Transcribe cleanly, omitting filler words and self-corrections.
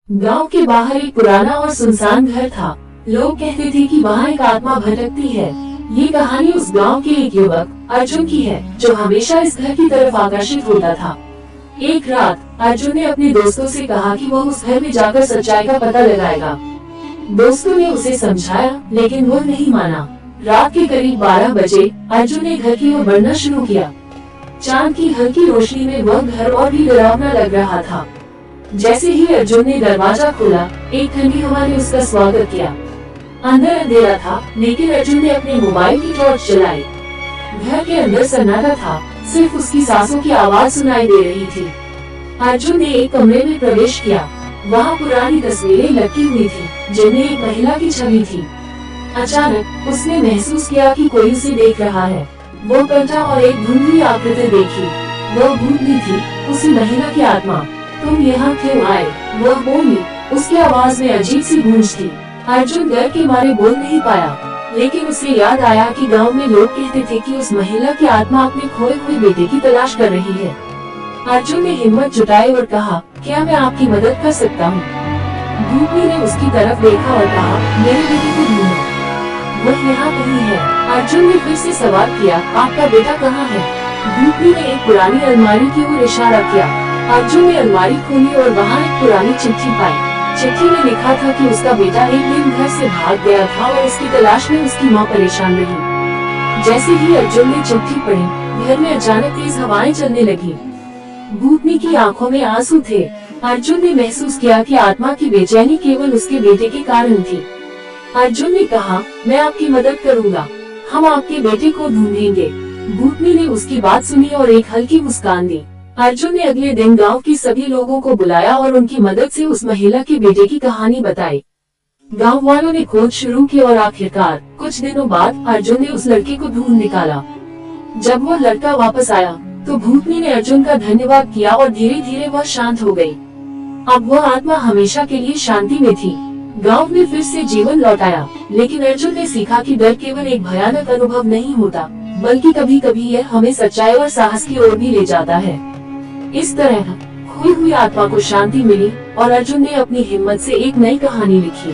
गांव के बाहर एक पुराना और सुनसान घर था। लोग कहते थे कि वहाँ एक आत्मा भटकती है। ये कहानी उस गांव के एक युवक अर्जुन की है, जो हमेशा इस घर की तरफ आकर्षित होता था। एक रात अर्जुन ने अपने दोस्तों से कहा कि वह उस घर में जाकर सच्चाई का पता लगाएगा। दोस्तों ने उसे समझाया, लेकिन वह नहीं माना। रात के करीब 12 बजे अर्जुन ने घर की ओर बढ़ना शुरू किया। चांद की हल्की रोशनी में वह घर और भी डरावना लग रहा था। जैसे ही अर्जुन ने दरवाजा खोला, एक ठंडी हवा ने उसका स्वागत किया। अंदर अंधेरा था, लेकिन अर्जुन ने अपने मोबाइल की टॉर्च जलाई। घर के अंदर सन्नाटा था, सिर्फ उसकी सांसों की आवाज सुनाई दे रही थी। अर्जुन ने एक कमरे में प्रवेश किया। वहाँ पुरानी तस्वीरें लटकी हुई थी, जिनमें एक महिला की छवि थी। अचानक उसने महसूस किया कि कोई उसे देख रहा है। वो पलटा और एक धुंधली आकृति देखी। वह भूतनी थी, उसी महिला की आत्मा। तुम यहाँ क्यों आए? वह बोली। उसकी आवाज में अजीब सी गूंज थी। अर्जुन डर के मारे बोल नहीं पाया, लेकिन उसे याद आया कि गांव में लोग कहते थे कि उस महिला की आत्मा अपने खोए हुए बेटे की तलाश कर रही है। अर्जुन ने हिम्मत जुटाई और कहा, क्या मैं आपकी मदद कर सकता हूँ? भूतनी ने उसकी तरफ देखा और कहा, मेरे बेटे को ढूंढो, वह यहाँ कहीं है। अर्जुन ने फिर से सवाल किया, आपका बेटा कहाँ है? भूतनी ने एक पुरानी अलमारी की ओर इशारा किया। अर्जुन ने अलमारी खोली और वहाँ एक पुरानी चिट्ठी पाई। चिट्ठी में लिखा था कि उसका बेटा एक दिन घर से भाग गया था और उसकी तलाश में उसकी माँ परेशान रही। जैसे ही अर्जुन ने चिट्ठी पढ़ी, घर में अचानक तेज हवाएं चलने लगी। भूतनी की आंखों में आंसू थे। अर्जुन ने महसूस किया कि आत्मा की बेचैनी केवल उसके बेटे के कारण थी। अर्जुन ने कहा, मैं आपकी मदद करूँगा, हम आपके बेटे को ढूंढेंगे। भूतनी ने उसकी बात सुनी और एक हल्की मुस्कान दी। अर्जुन ने अगले दिन गांव के सभी लोगों को बुलाया और उनकी मदद से उस महिला के बेटे की कहानी बताई। गांव वालों ने खोज शुरू की और आखिरकार कुछ दिनों बाद अर्जुन ने उस लड़के को ढूंढ निकाला। जब वो लड़का वापस आया, तो भूतनी ने अर्जुन का धन्यवाद किया और धीरे धीरे वह शांत हो गई। अब वह आत्मा हमेशा के लिए शांति में थी। गाँव में फिर से जीवन लौट आया, लेकिन अर्जुन ने सीखा कि डर केवल एक भयानक अनुभव नहीं होता, बल्कि कभी कभी यह हमें सच्चाई और साहस की ओर भी ले जाता है। इस तरह खोई हुई आत्मा को शांति मिली और अर्जुन ने अपनी हिम्मत से एक नई कहानी लिखी।